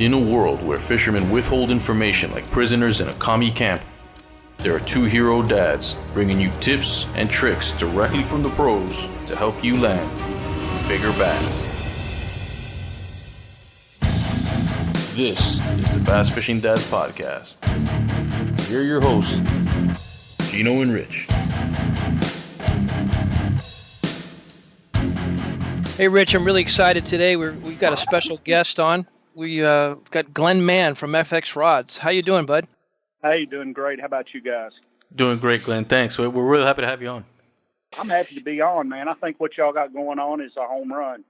In a world where fishermen withhold information like prisoners in a commie camp, there are two hero dads bringing you tips and tricks directly from the pros to help you land bigger bass. This is the Bass Fishing Dads Podcast. Here are your hosts, Gino and Rich. Hey, Rich, I'm really excited today. We've got a special guest on. We got Glenn Mann from FX Rods. How you doing, bud? Hey, doing great. How about you guys? Doing great, Glenn. Thanks. We're really happy to have you on. I'm happy to be on, man. I think what y'all got going on is a home run.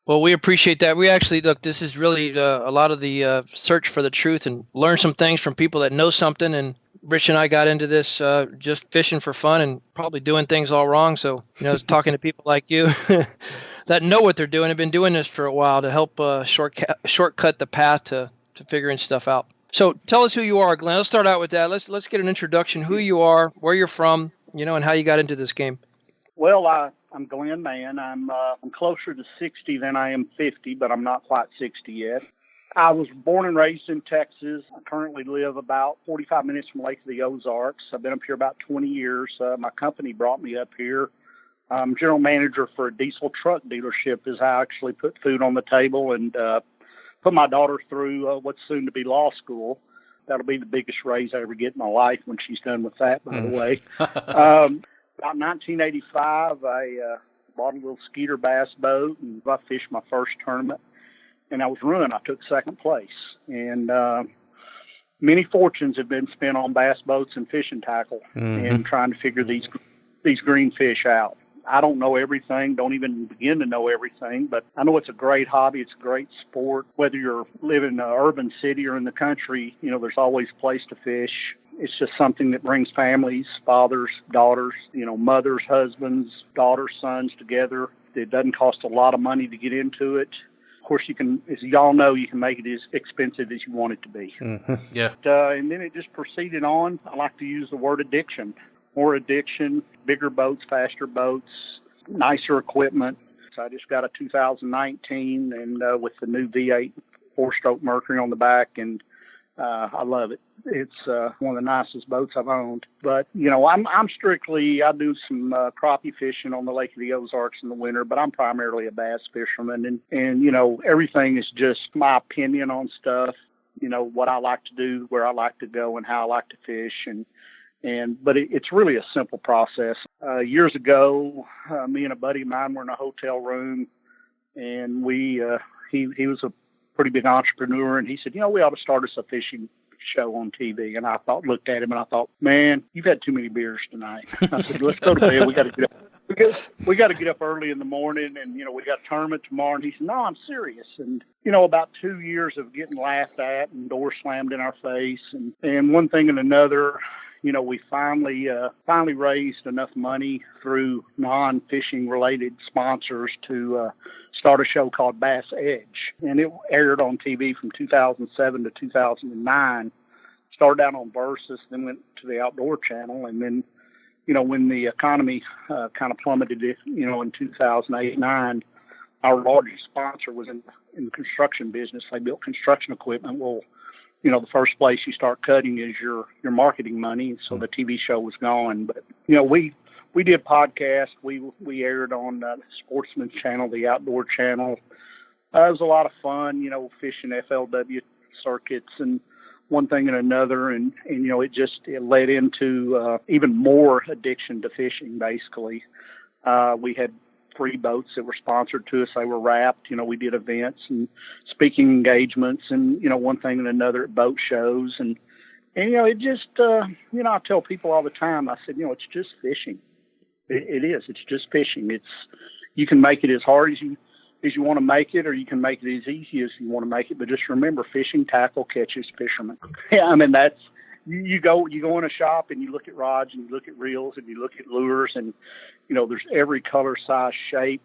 Well, we appreciate that. We actually, look, this is really a lot of the search for the truth and learn some things from people that know something. And Rich and I got into this just fishing for fun and probably doing things all wrong. So, talking to people like you that know what they're doing, have been doing this for a while to help shortcut the path to figuring stuff out. So tell us who you are, Glenn. Let's start out with that. Let's get an introduction, who you are, where you're from, and how you got into this game. Well, I'm Glenn Mann. I'm closer to 60 than I am 50, but I'm not quite 60 yet. I was born and raised in Texas. I currently live about 45 minutes from Lake of the Ozarks. I've been up here about 20 years. My company brought me up here. I'm general manager for a diesel truck dealership is how I actually put food on the table and put my daughter through what's soon to be law school. That'll be the biggest raise I ever get in my life when she's done with that, by the way. About 1985, I bought a little Skeeter bass boat, and I fished my first tournament, and I was running. I took second place. And many fortunes have been spent on bass boats and fishing tackle and trying to figure these green fish out. I don't know everything, don't even begin to know everything, but I know it's a great hobby. It's a great sport. Whether you're living in an urban city or in the country, there's always a place to fish. It's just something that brings families, fathers, daughters, mothers, husbands, daughters, sons together. It doesn't cost a lot of money to get into it. Of course, you can, as y'all know, you can make it as expensive as you want it to be. Yeah. And then it just proceeded on. I like to use the word addiction. More addiction, bigger boats, faster boats, nicer equipment. So I just got a 2019 and with the new V8 four-stroke Mercury on the back, and I love it. It's one of the nicest boats I've owned. But, I'm strictly, I do some crappie fishing on the Lake of the Ozarks in the winter, but I'm primarily a bass fisherman. And everything is just my opinion on stuff, what I like to do, where I like to go, and how I like to fish. But it's really a simple process. Years ago, me and a buddy of mine were in a hotel room, and he was a pretty big entrepreneur, and he said, we ought to start us a fishing show on TV. And I looked at him and I thought, man, you've had too many beers tonight. I said, let's go to bed. We got to get up. We got to get up early in the morning, and we got a tournament tomorrow. And he said, no, I'm serious. And about 2 years of getting laughed at and doors slammed in our face, and one thing and another. We finally raised enough money through non-fishing related sponsors to start a show called Bass Edge. And it aired on TV from 2007 to 2009. Started out on Versus, then went to the Outdoor Channel. And then, when the economy kind of plummeted, in 2008-9, our largest sponsor was in the construction business. They built construction equipment. Well, the first place you start cutting is your marketing money. So the TV show was gone. But, we did podcasts. We aired on the Sportsman's Channel, the Outdoor Channel. It was a lot of fun, fishing FLW circuits and one thing and another. And it led into even more addiction to fishing, basically. We had 3 boats that were sponsored to us. They were wrapped. We did events and speaking engagements and, one thing and another at boat shows. And it just, I tell people all the time, I said, it's just fishing. It is. It's just fishing. You can make it as hard as you want to make it, or you can make it as easy as you want to make it. But just remember, fishing tackle catches fishermen. Yeah, I mean, that's, you go in a shop and you look at rods and you look at reels and you look at lures, and there's every color, size, shape,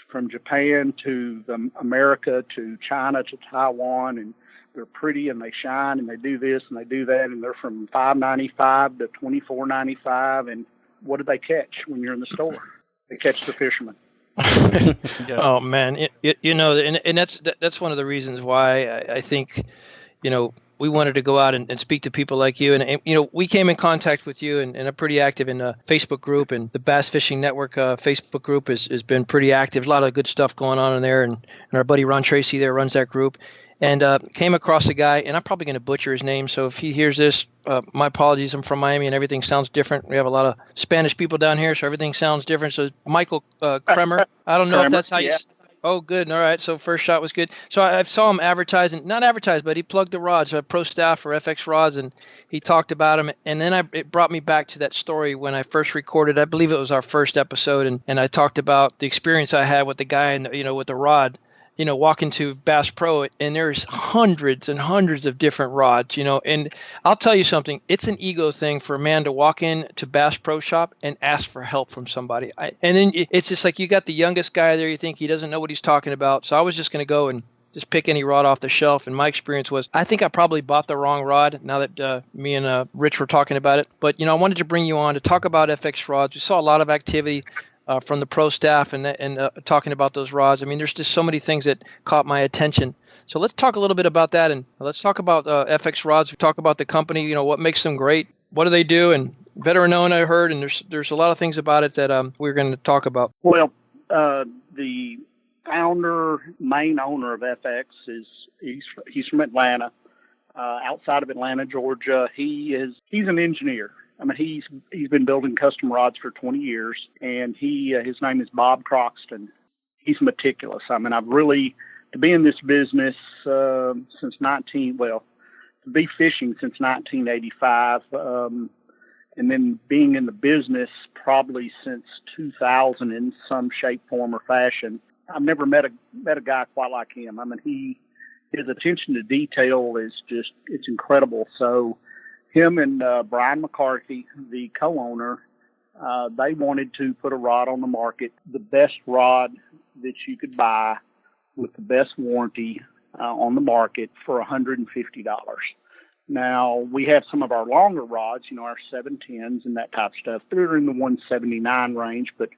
from Japan to America to China to Taiwan, and they're pretty and they shine and they do this and they do that, and they're from $5.95 to $24.95. And what do they catch when you're in the store? They catch the fishermen. Yeah. Oh man, and that's one of the reasons why I think, we wanted to go out and speak to people like you, and we came in contact with you, and are pretty active in the Facebook group, and the Bass Fishing Network Facebook group has been pretty active. A lot of good stuff going on in there, and our buddy Ron Tracy there runs that group, and came across a guy, and I'm probably going to butcher his name, so if he hears this, my apologies. I'm from Miami, and everything sounds different. We have a lot of Spanish people down here, so everything sounds different. So Michael Kremer, I don't know if that's how you. Yeah. Oh, good. All right. So first shot was good. So I saw him advertising, not advertised, but he plugged the rods, pro staff for FX rods, and he talked about them. And then it brought me back to that story when I first recorded. I believe it was our first episode, and I talked about the experience I had with the guy, and with the rod. Walking to Bass Pro, and there's hundreds and hundreds of different rods, and I'll tell you something, it's an ego thing for a man to walk in to Bass Pro Shop and ask for help from somebody. And then it's just like you got the youngest guy there, you think he doesn't know what he's talking about. So I was just going to go and just pick any rod off the shelf. And my experience was, I think I probably bought the wrong rod now that me and Rich were talking about it. But, I wanted to bring you on to talk about FX rods. We saw a lot of activity from the pro staff and talking about those rods. I mean, there's just so many things that caught my attention. So let's talk a little bit about that, and let's talk about FX rods. We talk about the company, what makes them great, what do they do, and veteran owned, I heard, and there's a lot of things about it that we're going to talk about. Well, the main owner of FX he's from Atlanta, outside of Atlanta, Georgia. He's an engineer. I mean, he's been building custom rods for 20 years, and his name is Bob Croxton. He's meticulous. I mean, to be in this business since to be fishing since 1985, and then being in the business probably since 2000 in some shape, form, or fashion. I've never met a guy quite like him. I mean, his attention to detail it's incredible. So him and Brian McCarthy, the co-owner, they wanted to put a rod on the market, the best rod that you could buy with the best warranty on the market for $150. Now, we have some of our longer rods, our 710s and that type of stuff. They're in the 179 range, but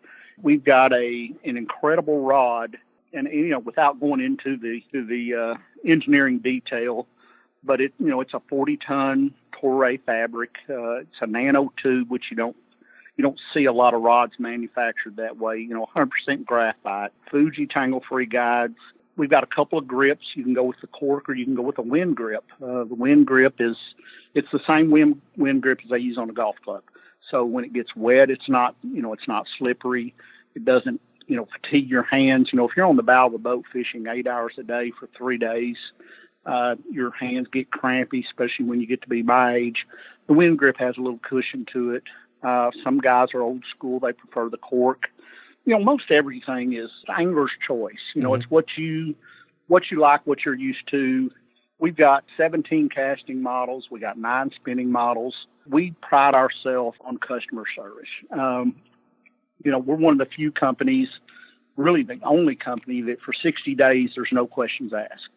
we've got an incredible rod, and without going into the engineering detail, but it's a 40-ton Toray fabric. It's a nano tube, which you don't see a lot of rods manufactured that way. 100% graphite. Fuji tangle-free guides. We've got a couple of grips. You can go with the cork, or you can go with a wind grip. The wind grip it's the same wind grip as they use on a golf club. So when it gets wet, it's not slippery. It doesn't fatigue your hands. If you're on the bow of a boat fishing 8 hours a day for 3 days, your hands get crampy, especially when you get to be my age. The wind grip has a little cushion to it. Some guys are old school. They prefer the cork. Most everything is angler's choice. It's what you like, what you're used to. We've got 17 casting models. We got 9 spinning models. We pride ourselves on customer service. We're one of the few companies, really the only company, that for 60 days there's no questions asked.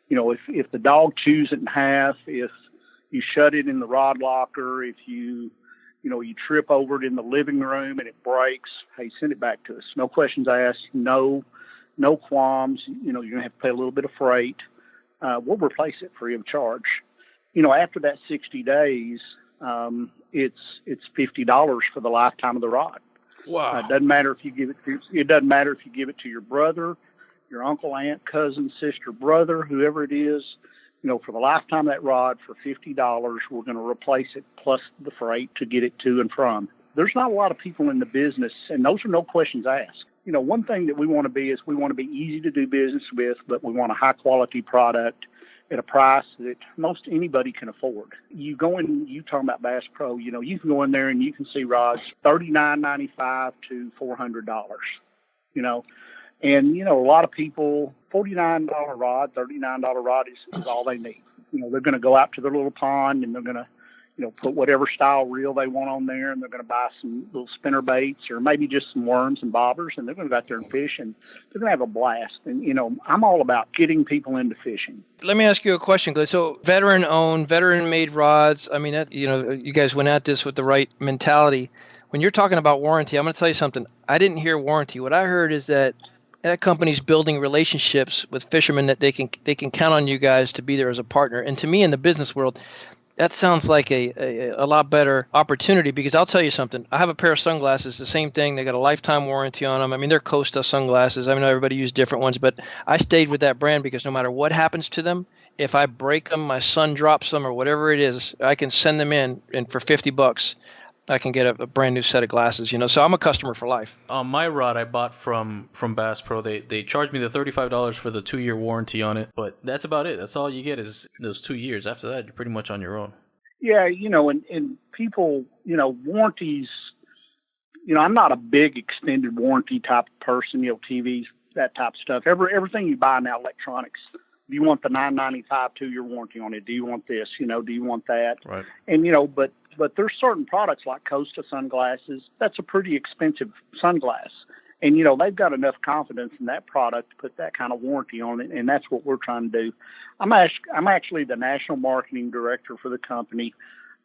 If the dog chews it in half, if you shut it in the rod locker, if you trip over it in the living room and it breaks, hey, send it back to us. No questions asked, no qualms. You're going to have to pay a little bit of freight. We'll replace it free of charge. After that 60 days, it's $50 for the lifetime of the rod. Wow. It doesn't matter if you give it to your brother, your uncle, aunt, cousin, sister, brother, whoever it is. For the lifetime of that rod, for $50, we're going to replace it plus the freight to get it to and from. There's not a lot of people in the business, and those are no questions asked. One thing that we want to be is we want to be easy to do business with, but we want a high-quality product at a price that most anybody can afford. You talking about Bass Pro, you can go in there and you can see rods $39.95 to $400, And, a lot of people, $49 rod, $39 rod is all they need. They're going to go out to their little pond and they're going to, put whatever style reel they want on there, and they're going to buy some little spinner baits or maybe just some worms and bobbers, and they're going to go out there and fish, and they're going to have a blast. And, I'm all about getting people into fishing. Let me ask you a question, Glenn. So veteran-owned, veteran-made rods, I mean, you guys went at this with the right mentality. when you're talking about warranty, I'm going to tell you something. I didn't hear warranty. What I heard is that company's building relationships with fishermen that they can count on you guys to be there as a partner. And to me, in the business world, that sounds like a lot better opportunity, because I'll tell you something. I have a pair of sunglasses, the same thing. They got a lifetime warranty on them. I mean, they're Costa sunglasses. I mean, everybody uses different ones, but I stayed with that brand because no matter what happens to them, if I break them, my son drops them or whatever it is, I can send them in, and for $50, I can get a brand new set of glasses, So I'm a customer for life. On my rod I bought from Bass Pro, they charged me the $35 for the 2-year warranty on it, but that's about it. That's all you get is those 2 years. After that, you're pretty much on your own. Yeah, and people, warranties, I'm not a big extended warranty type of person, TVs, that type of stuff. Everything you buy now, electronics. Do you want the $9.95 2-year warranty on it? Do you want this? Do you want that? Right. And, but there's certain products like Costa sunglasses. That's a pretty expensive sunglass. And, they've got enough confidence in that product to put that kind of warranty on it. And that's what we're trying to do. I'm actually the national marketing director for the company.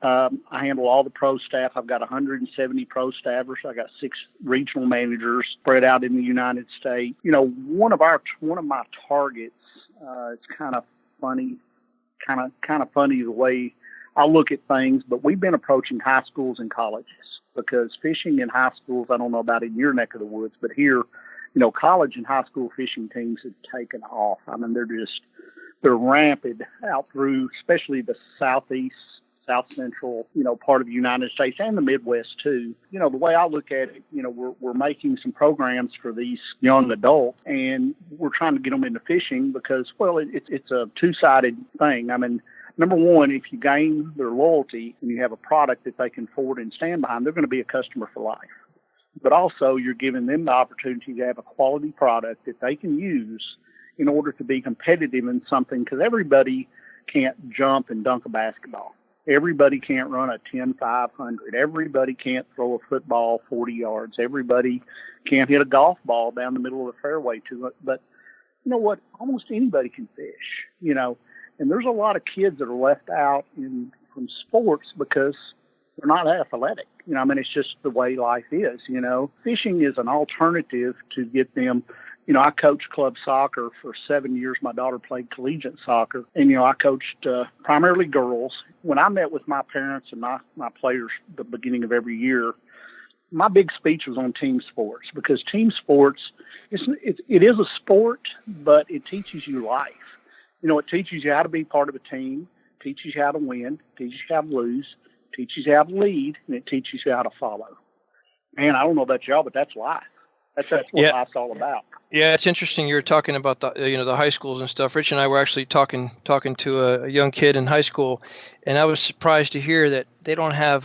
I handle all the pro staff. I've got 170 pro staffers. I got 6 regional managers spread out in the United States. One of my targets, it's kind of funny the way I look at things, but we've been approaching high schools and colleges, because fishing in high schools, I don't know about in your neck of the woods, but here, college and high school fishing teams have taken off. I mean, they're rampant out through, especially the southeast, south central, part of the United States and the Midwest too. The way I look at it, we're making some programs for these young adults, and we're trying to get them into fishing because, well, it's a two-sided thing. I mean, number one, if you gain their loyalty and you have a product that they can afford and stand behind, they're going to be a customer for life. But also, you're giving them the opportunity to have a quality product that they can use in order to be competitive in something, because everybody can't jump and dunk a basketball. Everybody can't run a 10-500. Everybody can't throw a football 40 yards. Everybody can't hit a golf ball down the middle of the fairway to it. But you know what? Almost anybody can fish, And there's a lot of kids that are left out from sports because they're not athletic. It's just the way life is, Fishing is an alternative to get them. I coached club soccer for 7 years. My daughter played collegiate soccer. And, I coached primarily girls. When I met with my parents and my players at the beginning of every year, my big speech was on team sports, because team sports, it is a sport, but it teaches you life. It teaches you how to be part of a team, teaches you how to win, teaches you how to lose, teaches you how to lead, and it teaches you how to follow. Man, I don't know about y'all, but that's life. That's what life's all about. Yeah, it's interesting. You're talking about the high schools and stuff. Rich and I were actually talking to a young kid in high school, and I was surprised to hear that they don't have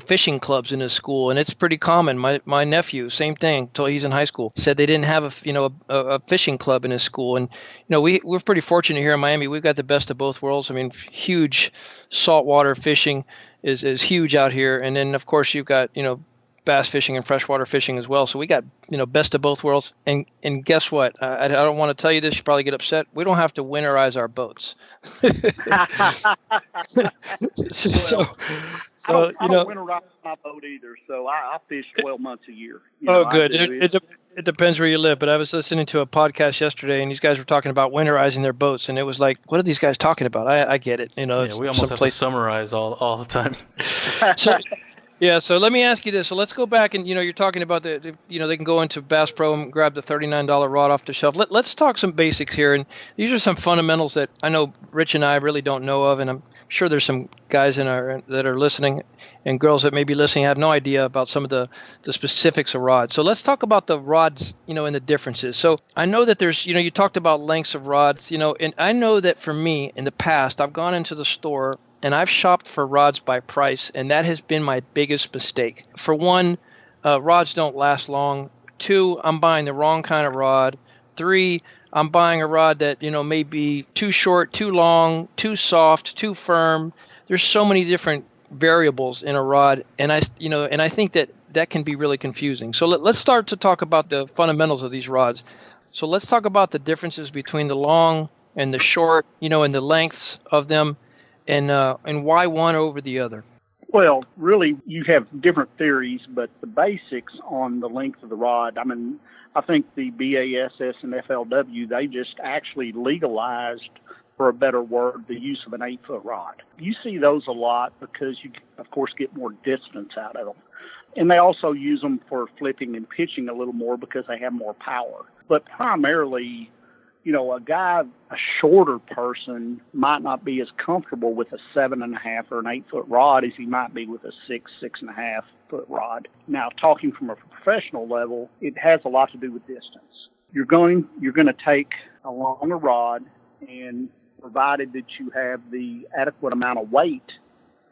fishing clubs in his school, and it's pretty common. My nephew, same thing, till he's in high school, said they didn't have a fishing club in his school. And we're pretty fortunate here in Miami. We've got the best of both worlds. I mean, huge saltwater fishing is huge out here, and then of course you've got bass fishing and freshwater fishing as well. So we got, best of both worlds. And guess what? I don't want to tell you this. You probably get upset. We don't have to winterize our boats. so I don't winterize my boat either. So I fish 12 months a year. Good. It depends where you live. But I was listening to a podcast yesterday, and these guys were talking about winterizing their boats. And it was like, what are these guys talking about? I get it. We almost have to summarize all the time. So let me ask you this. So let's go back and, you're talking about they can go into Bass Pro and grab the $39 rod off the shelf. Let's talk some basics here. And these are some fundamentals that I know Rich and I really don't know of. And I'm sure there's some guys that are listening and girls that may be listening have no idea about some of the specifics of rods. So let's talk about the rods, and the differences. So I know that there's, you talked about lengths of rods, and I know that for me in the past, I've gone into the store and I've shopped for rods by price, and that has been my biggest mistake. For one, rods don't last long. 2, I'm buying the wrong kind of rod. 3, I'm buying a rod that, may be too short, too long, too soft, too firm. There's so many different variables in a rod, and I think that can be really confusing. So let's start to talk about the fundamentals of these rods. So let's talk about the differences between the long and the short, and the lengths of them. And why one over the other? Well, really, you have different theories, but the basics on the length of the rod, I mean, I think the BASS and FLW, they just actually legalized, for a better word, the use of an 8-foot rod. You see those a lot because you, of course, get more distance out of them. And they also use them for flipping and pitching a little more because they have more power. But primarily, you know, a shorter person might not be as comfortable with a 7.5 or an 8-foot rod as he might be with a 6.5 foot rod. Now, talking from a professional level, it has a lot to do with distance. You're going to take a longer rod, and provided that you have the adequate amount of weight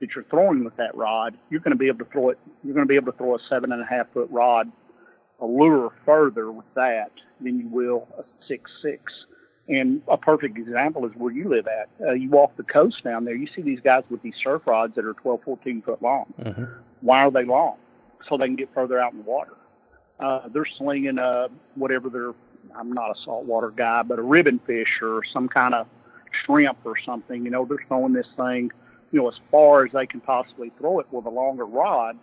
that you're throwing with that rod, you're going to be able to throw it. You're going to be able to throw a 7.5 foot rod a lure further with that than you will a 6.6. And a perfect example is where you live at. You walk the coast down there, you see these guys with these surf rods that are 12, 14 foot long. Mm-hmm. Why are they long? So they can get further out in the water. They're slinging I'm not a saltwater guy, but a ribbon fish or some kind of shrimp or something. You know, they're throwing this thing, you know, as far as they can possibly throw it with a longer rod.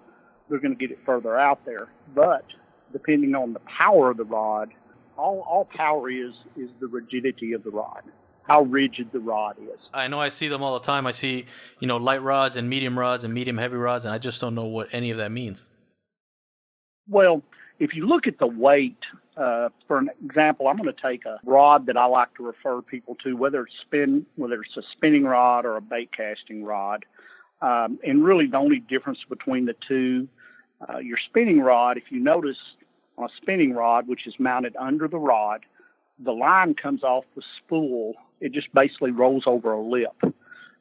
They're going to get it further out there. But depending on the power of the rod, all power is the rigidity of the rod, how rigid the rod is. I know I see them all the time. I see, you know, light rods and medium heavy rods, and I just don't know what any of that means. Well, if you look at the weight, for an example, I'm going to take a rod that I like to refer people to, whether it's a spinning rod or a bait casting rod. And really the only difference between the two, your spinning rod, if you notice on a spinning rod, which is mounted under the rod, the line comes off the spool. It just basically rolls over a lip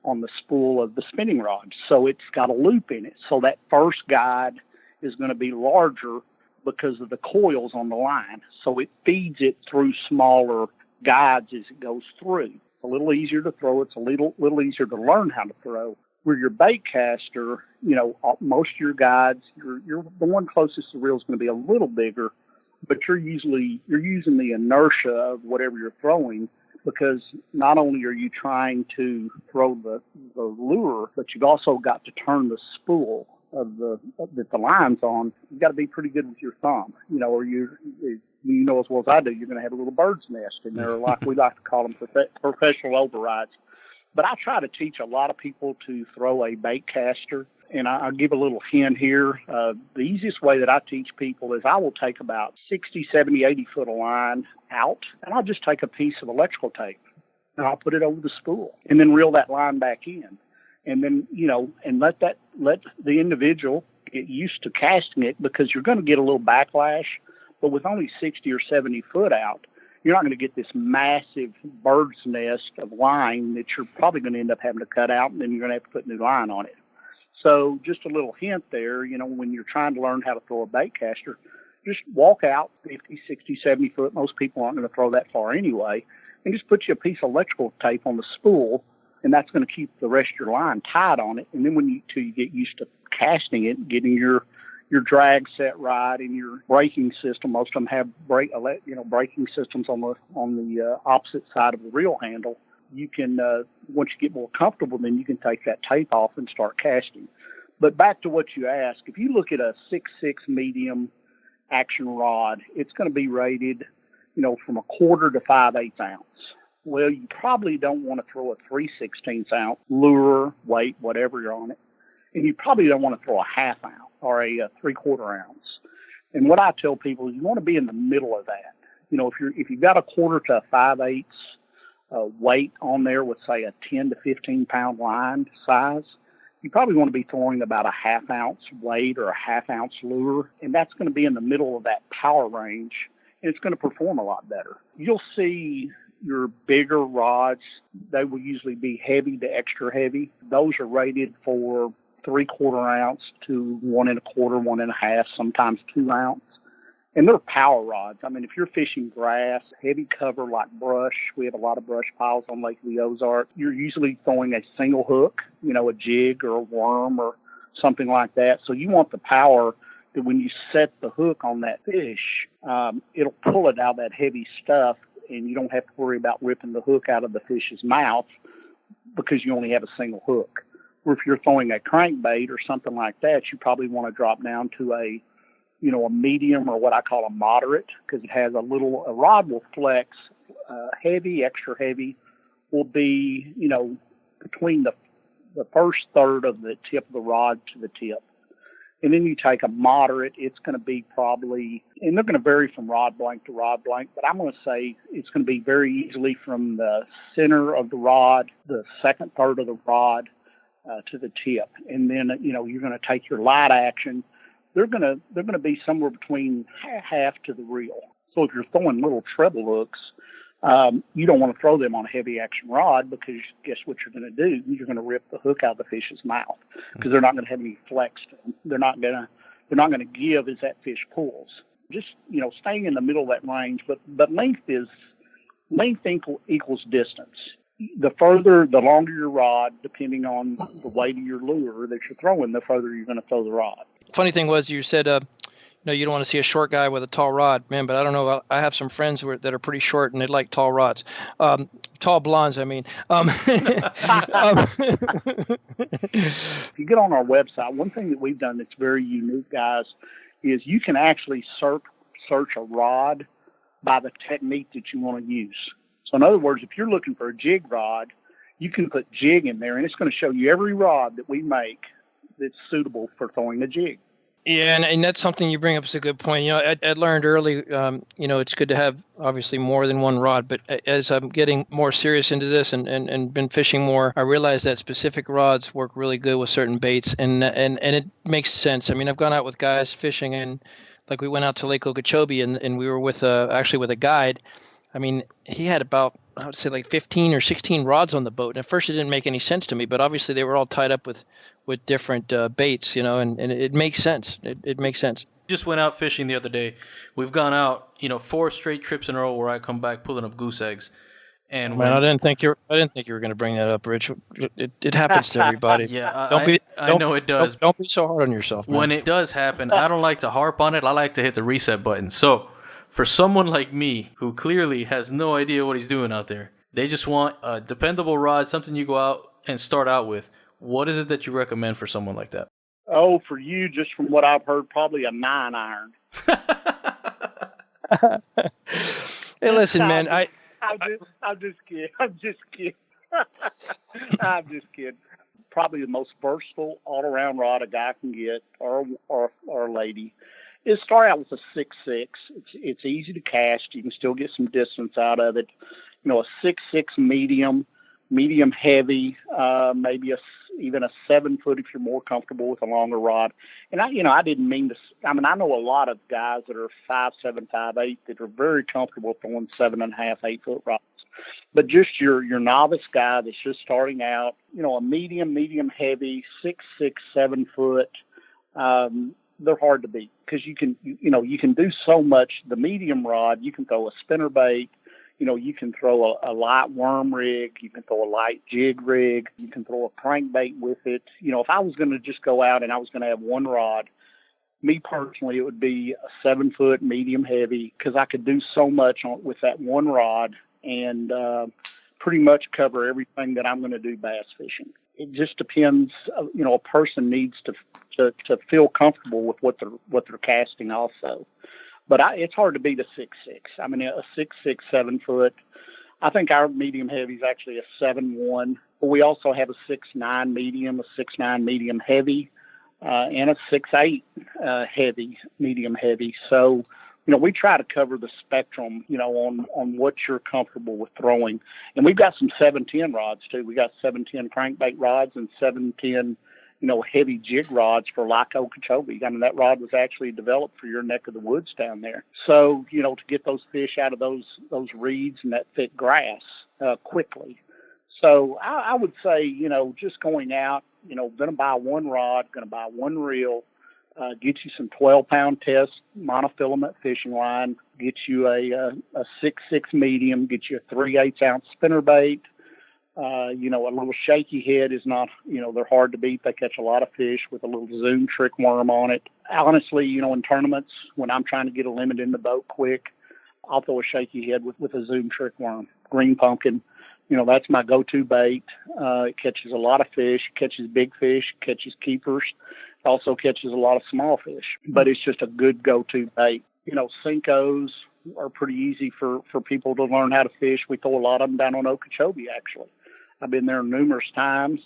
on the spool of the spinning rod. So it's got a loop in it. So that first guide is going to be larger because of the coils on the line. So it feeds it through smaller guides as it goes through. It's a little easier to throw. It's a little easier to learn how to throw. Where your bait caster, you know, most of your guides, you're the one closest to the reel is going to be a little bigger, but you're using the inertia of whatever you're throwing, because not only are you trying to throw the lure, but you've also got to turn the spool that the line's on. You've got to be pretty good with your thumb, you know, or you know as well as I do, you're going to have a little bird's nest in there, like we like to call them professional overrides. But I try to teach a lot of people to throw a bait caster, and I'll give a little hint here. The easiest way that I teach people is I will take about 60, 70, 80 foot of line out, and I'll just take a piece of electrical tape, and I'll put it over the spool, and then reel that line back in. And then, you know, and let the individual get used to casting it, because you're going to get a little backlash, but with only 60 or 70 foot out, you're not going to get this massive bird's nest of line that you're probably going to end up having to cut out, and then you're going to have to put new line on it. So just a little hint there, you know, when you're trying to learn how to throw a bait caster, just walk out 50, 60, 70 foot. Most people aren't going to throw that far anyway. And just put you a piece of electrical tape on the spool, and that's going to keep the rest of your line tied on it. And then till you get used to casting it, getting your drag set right, and your braking system. Most of them have braking systems on the opposite side of the reel handle. You can once you get more comfortable, then you can take that tape off and start casting. But back to what you asked, if you look at a 6.6 medium action rod, it's going to be rated, you know, from 1/4 to 5/8 ounce. Well, you probably don't want to throw a 3/16 ounce lure, weight, whatever you're on it. And you probably don't want to throw a 1/2 ounce or a 3/4 ounce. And what I tell people is you want to be in the middle of that. You know, if you've got a 1/4 to 5/8 weight on there with, say, a 10 to 15 pound line size, you probably want to be throwing about a 1/2 ounce weight or a 1/2 ounce lure. And that's going to be in the middle of that power range, and it's going to perform a lot better. You'll see your bigger rods, they will usually be heavy to extra heavy. Those are rated for 3/4 ounce to 1 1/4, 1 1/2, sometimes 2 ounce. And they're power rods. I mean, if you're fishing grass, heavy cover like brush, we have a lot of brush piles on Lake of the Ozark, you're usually throwing a single hook, you know, a jig or a worm or something like that. So you want the power that when you set the hook on that fish, it'll pull it out of that heavy stuff, and you don't have to worry about ripping the hook out of the fish's mouth because you only have a single hook. Or if you're throwing a crankbait or something like that, you probably want to drop down to a medium or what I call a moderate, because it has a rod will flex. Heavy, extra heavy will be, between the first third of the tip of the rod to the tip. And then you take a moderate, it's going to be probably, and they're going to vary from rod blank to rod blank, but I'm going to say it's going to be very easily from the center of the rod, the second third of the rod, to the tip. And then, you're going to take your light action. They're going to be somewhere between half to the reel. So if you're throwing little treble hooks, you don't want to throw them on a heavy action rod, because guess what you're going to do? You're going to rip the hook out of the fish's mouth, because they're not going to have any flex to them. They're not going to give as that fish pulls. Just, staying in the middle of that range, but length equals distance. The longer your rod, depending on the weight of your lure that you're throwing, the further you're going to throw the rod. Funny thing was, you said, you don't want to see a short guy with a tall rod, man. But I don't know. I have some friends that are pretty short, and they like tall rods, tall blondes. I mean, if you get on our website, one thing that we've done that's very unique, guys, is you can actually search a rod by the technique that you want to use. So in other words, if you're looking for a jig rod, you can put jig in there, and it's going to show you every rod that we make that's suitable for throwing a jig. Yeah, and that's something you bring up is a good point. I learned early, it's good to have obviously more than one rod. But as I'm getting more serious into this and been fishing more, I realize that specific rods work really good with certain baits, and it makes sense. I mean, I've gone out with guys fishing, and like we went out to Lake Okeechobee, and we were with a guide. I mean, he had about, I would say, like 15 or 16 rods on the boat. And at first it didn't make any sense to me, but obviously they were all tied up with different baits, and it makes sense. It makes sense. Just went out fishing the other day. We've gone out, 4 straight trips in a row where I come back pulling up goose eggs. And I didn't think you were going to bring that up, Rich. It happens to everybody. Yeah, I know it does. Don't be so hard on yourself, man. When it does happen, I don't like to harp on it. I like to hit the reset button. So for someone like me, who clearly has no idea what he's doing out there, they just want a dependable rod, something you go out and start out with. What is it that you recommend for someone like that? Oh, for you, just from what I've heard, probably a 9-iron. Hey, listen, man. I'm just kidding. I'm just kidding. Probably the most versatile all-around rod a guy can get, or a lady, is start out with a 6.6. It's easy to cast. You can still get some distance out of it. A 6.6 medium heavy, maybe even a 7-foot if you're more comfortable with a longer rod. And I didn't mean to. I mean, I know a lot of guys that are 5.7, 5.8 that are very comfortable throwing 7.5, 8-foot rods. But just your novice guy that's just starting out, a medium heavy 6.6, 7-foot. They're hard to beat, because you can do so much. The medium rod, you can throw a spinnerbait. You can throw a light worm rig. You can throw a light jig rig. You can throw a crankbait with it. If I was going to just go out and I was going to have one rod, me personally, it would be a 7-foot medium heavy, because I could do so much with that one rod and pretty much cover everything that I'm going to do bass fishing. It just depends. A person needs to feel comfortable with what they're casting also. But it's hard to beat a 6.6. I mean, a 6.6, 7-foot. I think our medium heavy is actually a 7.1. But we also have a 6.9 medium, a 6.9 medium heavy, and a 6.8 heavy, medium heavy. So, we try to cover the spectrum, on what you're comfortable with throwing. And we've got some 710 rods too. We got 710 crankbait rods and 710 heavy jig rods for Lake Okeechobee. I mean, that rod was actually developed for your neck of the woods down there. So, to get those fish out of those reeds and that thick grass quickly. So I would say, just going out, going to buy one rod, going to buy one reel, get you some 12-pound test monofilament fishing line, get you a 6.6 medium, get you a 3/8 ounce spinnerbait. A little shaky head is not, they're hard to beat. They catch a lot of fish with a little zoom trick worm on it. Honestly, in tournaments, when I'm trying to get a limit in the boat quick, I'll throw a shaky head with a zoom trick worm, green pumpkin. That's my go-to bait. It catches a lot of fish, catches big fish, catches keepers, also catches a lot of small fish. But it's just a good go-to bait. Sinkos are pretty easy for people to learn how to fish. We throw a lot of them down on Okeechobee, actually. I've been there numerous times.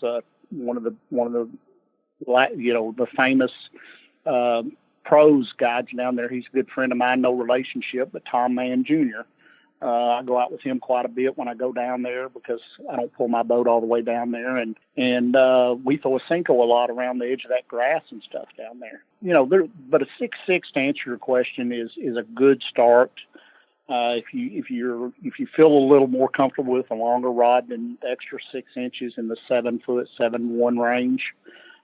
One of the famous pros guides down there. He's a good friend of mine, no relationship, but Tom Mann Jr. I go out with him quite a bit when I go down there because I don't pull my boat all the way down there, and we throw a Senko a lot around the edge of that grass and stuff down there. But a 6.6, to answer your question, is a good start. If you feel a little more comfortable with a longer rod than the extra 6 inches in the 7 foot 7.1 range,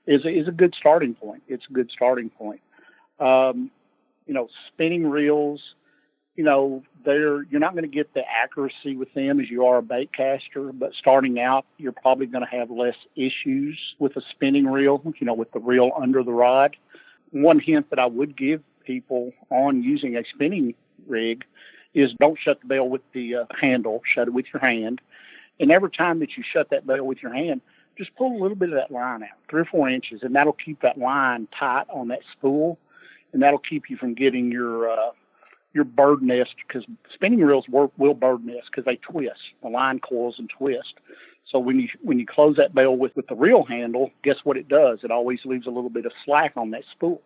is a good starting point. It's a good starting point. Spinning reels, you're not going to get the accuracy with them as you are a bait caster, but starting out, you're probably going to have less issues with a spinning reel, with the reel under the rod. One hint that I would give people on using a spinning rig is don't shut the bail with the handle, shut it with your hand. And every time that you shut that bail with your hand, just pull a little bit of that line out, 3 or 4 inches, and that'll keep that line tight on that spool, and that'll keep you from getting your bird nest, because spinning reels will bird nest because they twist. The line coils and twist. So when you close that bail with the reel handle, guess what it does? It always leaves a little bit of slack on that spool.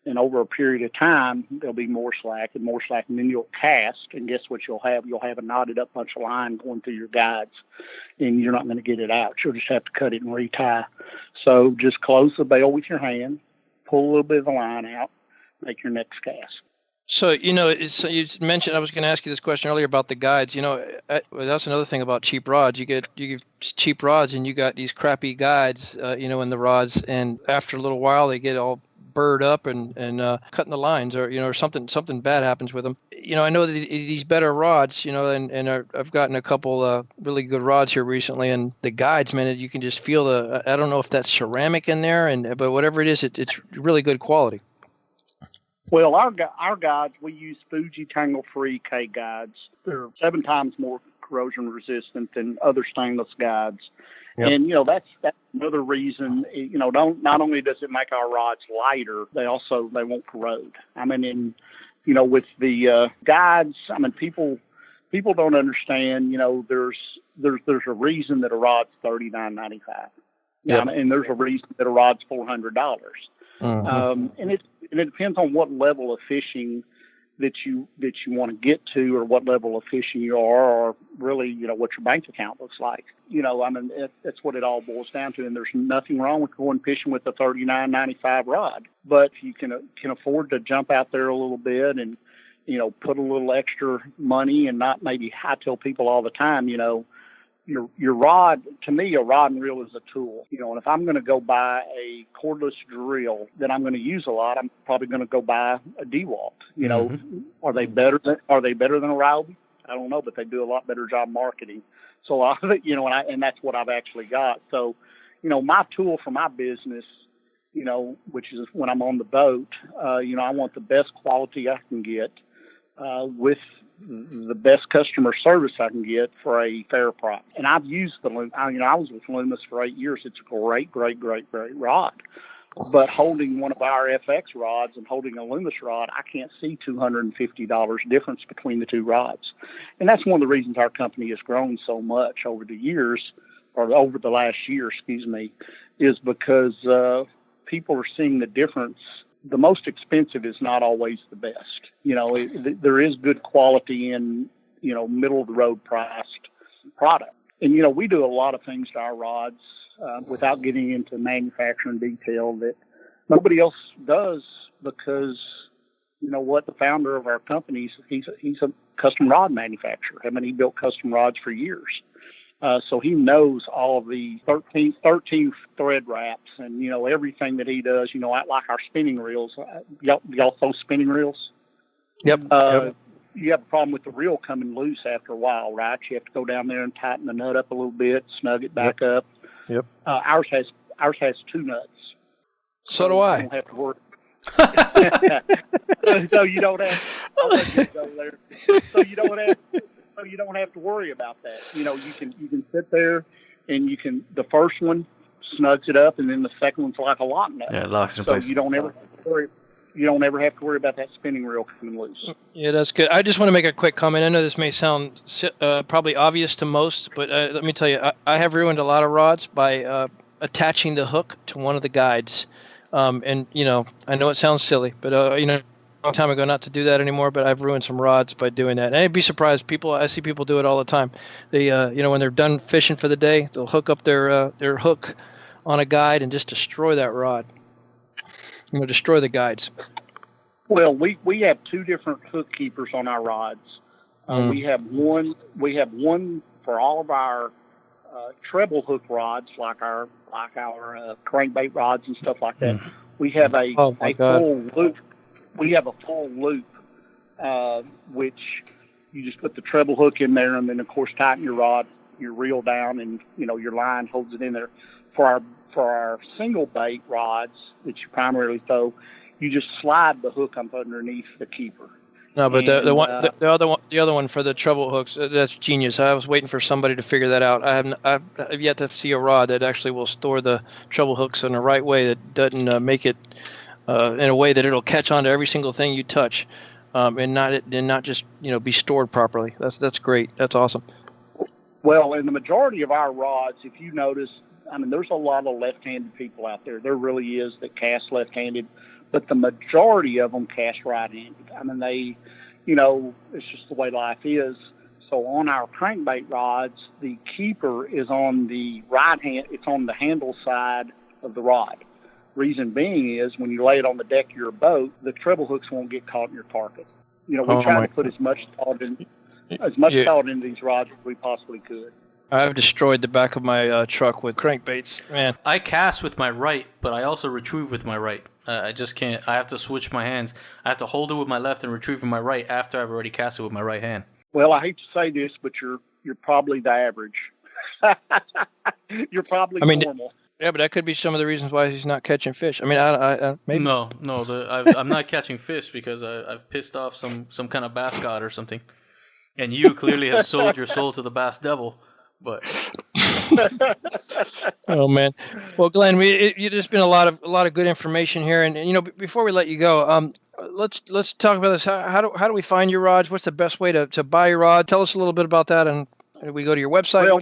And over a period of time, there'll be more slack, and then you'll cast, and guess what you'll have? You'll have a knotted up bunch of line going through your guides, and you're not going to get it out. You'll just have to cut it and retie. So just close the bail with your hand, pull a little bit of the line out, make your next cast. So, you mentioned, I was going to ask you this question earlier about the guides. That's another thing about cheap rods. You get cheap rods and you got these crappy guides, in the rods. And after a little while, they get all burred up and cutting the lines, or something bad happens with them. I know that these better rods, and I've gotten a couple really good rods here recently, and the guides, man, you can just feel I don't know if that's ceramic in there, but whatever it is, it's really good quality. Well, our guides, we use Fuji tangle-free K guides. They're 7 times more corrosion resistant than other stainless guides. Yep. And, that's another reason, not only does it make our rods lighter, they won't corrode. With the guides, people don't understand, there's a reason that a rod's $39.95. Yep. And there's a reason that a rod's $400. Mm-hmm. And it depends on what level of fishing that you want to get to, or what level of fishing you are, or really, what your bank account looks like. That's what it all boils down to. And there's nothing wrong with going fishing with a $39.95 rod. But if you can afford to jump out there a little bit and, put a little extra money, and not maybe, I tell people all the time, your rod, to me, a rod and reel is a tool. And if I'm going to go buy a cordless drill that I'm going to use a lot, I'm probably going to go buy a DeWalt. Mm-hmm. Are they better than a Ryobi? I don't know, but they do a lot better job marketing. So a lot of it, and that's what I've actually got. So, my tool for my business, which is when I'm on the boat, I want the best quality I can get, with the best customer service I can get for a fair price. And I've used I was with Loomis for 8 years. It's a great, great, great, great rod. But holding one of our FX rods and holding a Loomis rod, I can't see $250 difference between the two rods. And that's one of the reasons our company has grown so much over the years, or over the last year, is because people are seeing the difference. The most expensive is not always the best. There is good quality in, middle of the road priced product. And, we do a lot of things to our rods without getting into manufacturing detail that nobody else does, because, the founder of our company, he's a custom rod manufacturer. He built custom rods for years. So he knows all of the 13 thread wraps and, everything that he does, like our spinning reels. Y'all throw spinning reels? Yep. You have a problem with the reel coming loose after a while, right? You have to go down there and tighten the nut up a little bit, snug it back up. Yep. Ours has 2 nuts. So do I. You don't have to worry. So you don't have. I'll let you go there. So you don't have. so you don't have to worry about that. You can sit there and the first one snugs it up, and then the second one's like a lock nut. Yeah, it locks in so place. You don't ever have to worry about that spinning reel coming loose. Yeah, that's good. I just want to make a quick comment. I know this may sound probably obvious to most, but let me tell you, I have ruined a lot of rods by attaching the hook to one of the guides. And I know it sounds silly, but a long time ago not to do that anymore. But I've ruined some rods by doing that. And I'd be surprised. I see people do it all the time. They, when they're done fishing for the day, they'll hook up their hook on a guide and just destroy that rod. Destroy the guides. Well, we have two different hook keepers on our rods. We have one for all of our treble hook rods, like our crankbait rods and stuff like that. We have full loop. We have a full loop, which you just put the treble hook in there, and then of course tighten your reel down, and your line holds it in there. For our single bait rods that you primarily throw, you just slide the hook up underneath the keeper. No, but the other one for the treble hooks, that's genius. I was waiting for somebody to figure that out. I've yet to see a rod that actually will store the treble hooks in the right way that doesn't make it in a way that it'll catch onto every single thing you touch, and not just be stored properly. That's great. That's awesome. Well, in the majority of our rods, if you notice, there's a lot of left-handed people out there. There really is that cast left-handed, but the majority of them cast right-handed. They, it's just the way life is. So on our crankbait rods, the keeper is on the right hand. It's on the handle side of the rod. Reason being is when you lay it on the deck of your boat, the treble hooks won't get caught in your target. We try to put as much thought into these rods as we possibly could. I've destroyed the back of my truck with crankbaits, man. I cast with my right, but I also retrieve with my right. I just can't. I have to switch my hands. I have to hold it with my left and retrieve with my right after I've already cast it with my right hand. Well, I hate to say this, but you're probably the average. You're probably normal. Yeah, but that could be some of the reasons why he's not catching fish. I maybe. No. I'm not catching fish because I've pissed off some kind of bass god or something. And you clearly have sold your soul to the bass devil. But oh man, well Glenn, there's been a lot of good information here, and before we let you go, let's talk about this. How do we find your rods? What's the best way to buy your rod? Tell us a little bit about that, and we go to your website. Well,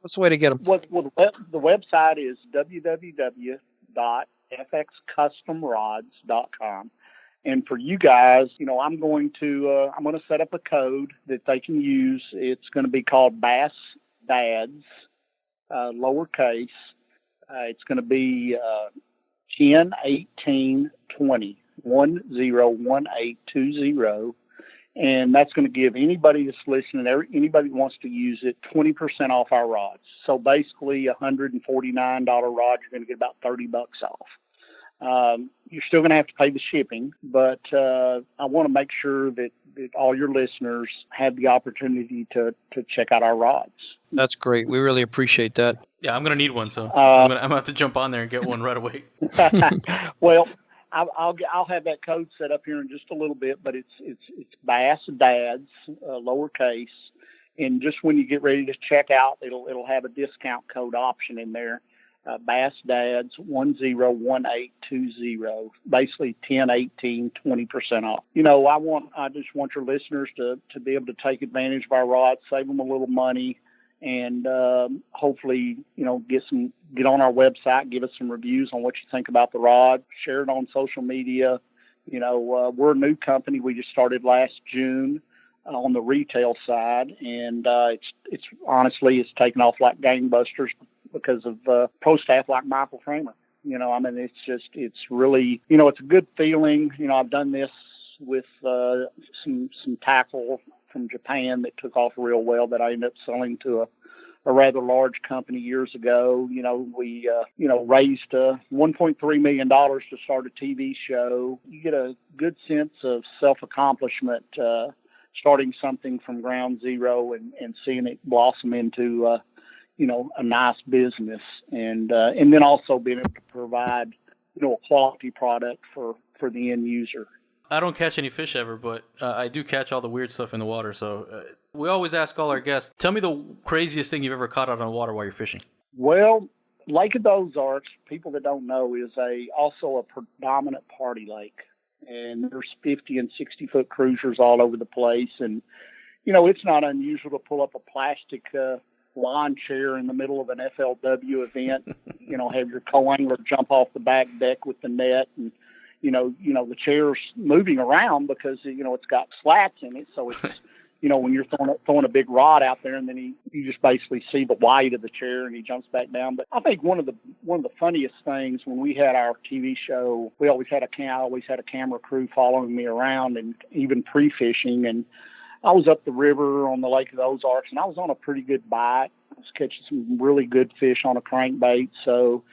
what's the way to get them? The website is www.fxcustomrods.com. And for you guys, I'm going to set up a code that they can use. It's going to be called Bass Dads, lowercase. It's going to be 101820 101820, and that's going to give anybody that's listening, anybody that wants to use it, 20% off our rods. So basically, $149 rod, you're going to get about $30 off. You're still going to have to pay the shipping, but I want to make sure that all your listeners have the opportunity to check out our rods. That's great. We really appreciate that. Yeah, I'm going to need one, so I'm going to have to jump on there and get one right away. Well, I'll have that code set up here in just a little bit, but it's Bass Dads, lowercase, and just when you get ready to check out, it'll have a discount code option in there. Bass Dads 101820, basically 1018, 20% off. I just want your listeners to be able to take advantage of our rods, save them a little money, and hopefully, get on our website, give us some reviews on what you think about the rod, share it on social media. We're a new company. We just started last June on the retail side, and it's honestly taken off like gangbusters because of pro staff like Michael Kramer. It's really, it's a good feeling. I've done this with some tackle from Japan that took off real well that I ended up selling to a rather large company years ago. We raised $1.3 million to start a TV show. You get a good sense of self-accomplishment starting something from ground zero and seeing it blossom into a nice business, and then also being able to provide a quality product for the end user. I don't catch any fish ever, but I do catch all the weird stuff in the water. So we always ask all our guests, tell me the craziest thing you've ever caught out on the water while you're fishing. Well, Lake of the Ozarks, people that don't know, is also a predominant party lake. And there's 50 and 60-foot cruisers all over the place. And, it's not unusual to pull up a plastic lawn chair in the middle of an FLW event, have your co-angler jump off the back deck with the net, and the chair's moving around because it's got slats in it, so it's when you're throwing a big rod out there, and then you just basically see the white of the chair and he jumps back down. But I think one of the funniest things, when we had our TV show, I always had a camera crew following me around, and even pre-fishing, and I was up the river on the Lake of the Ozarks, and I was on a pretty good bite. I was catching some really good fish on a crankbait. So,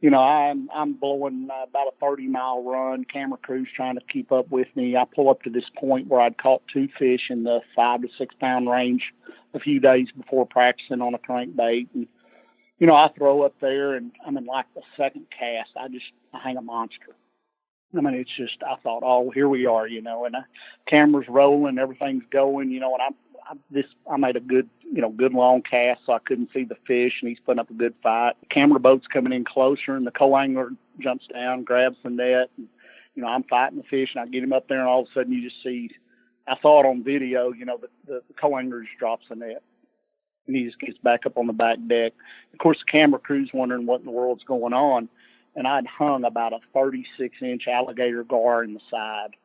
I'm blowing about a 30-mile run. Camera crew's trying to keep up with me. I pull up to this point where I'd caught 2 fish in the 5 to 6 pound range a few days before practicing on a crankbait. And, I throw up there, and I'm in like the second cast. I hang a monster. I mean, it's just, I thought, oh, here we are, and the camera's rolling, everything's going, and I made a good long cast, so I couldn't see the fish, and he's putting up a good fight. The camera boat's coming in closer, and the co-angler jumps down, grabs the net, and, I'm fighting the fish, and I get him up there, and all of a sudden you just see, I saw it on video, the co-angler just drops the net, and he just gets back up on the back deck. Of course, the camera crew's wondering what in the world's going on. And I'd hung about a 36-inch alligator gar in the side.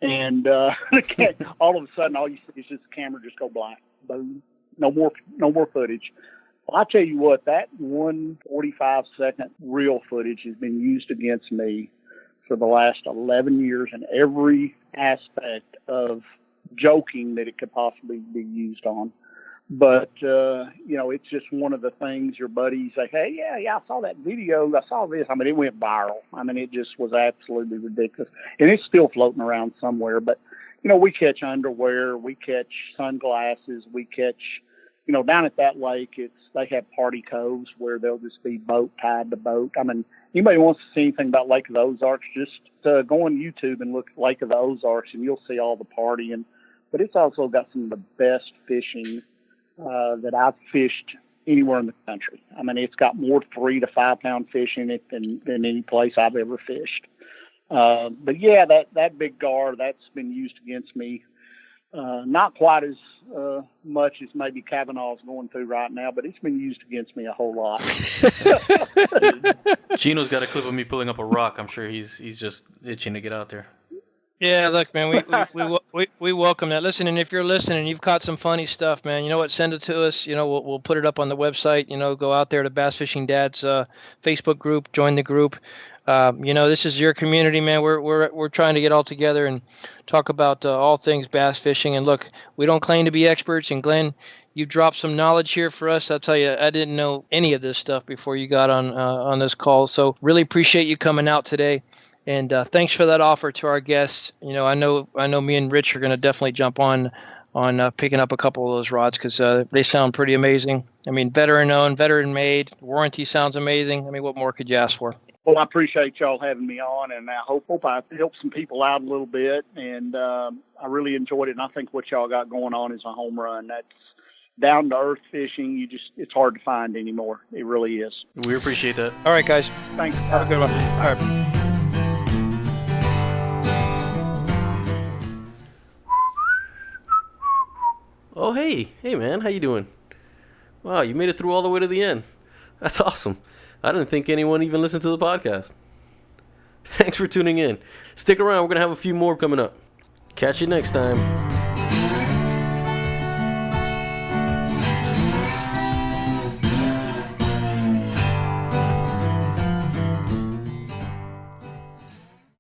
And all of a sudden, all you see is just the camera just go black. Boom. No more footage. Well, I tell you what, that 145-second reel footage has been used against me for the last 11 years in every aspect of joking that it could possibly be used on. But, it's just one of the things your buddies say, hey, yeah, I saw that video. I saw this. I mean, it went viral. I mean, it just was absolutely ridiculous. And it's still floating around somewhere. But, we catch underwear. We catch sunglasses. We catch, down at that lake, they have party coves where they'll just be boat tied to boat. I mean, anybody wants to see anything about Lake of the Ozarks, just go on YouTube and look at Lake of the Ozarks, and you'll see all the partying. But it's also got some of the best fishing that I've fished anywhere in the country. I mean, it's got more 3 to 5 pound fish in it than any place I've ever fished. But yeah, that big gar, that's been used against me. Not quite as much as maybe Kavanaugh's going through right now, but it's been used against me a whole lot. Gino's got a clip of me pulling up a rock. I'm sure he's just itching to get out there. Yeah, look, man, we welcome that. Listen, and if you're listening, you've caught some funny stuff, man. You know what? Send it to us. We'll put it up on the website. Go out there to Bass Fishing Dad's Facebook group, join the group. This is your community, man. We're trying to get all together and talk about all things bass fishing. And look, we don't claim to be experts. And Glenn, you dropped some knowledge here for us. I'll tell you, I didn't know any of this stuff before you got on this call. So really appreciate you coming out today. And thanks for that offer to our guests. I know me and Rich are going to definitely jump on picking up a couple of those rods because they sound pretty amazing. I mean, veteran owned, veteran made, warranty sounds amazing. I mean, what more could you ask for? Well, I appreciate y'all having me on, and I hope I helped some people out a little bit. And I really enjoyed it. And I think what y'all got going on is a home run. That's down to earth fishing. It's hard to find anymore. It really is. We appreciate that. All right, guys. Thanks. Have a good one. All right. Oh, hey, man, how you doing? Wow, you made it through all the way to the end. That's awesome. I didn't think anyone even listened to the podcast. Thanks for tuning in. Stick around, we're going to have a few more coming up. Catch you next time.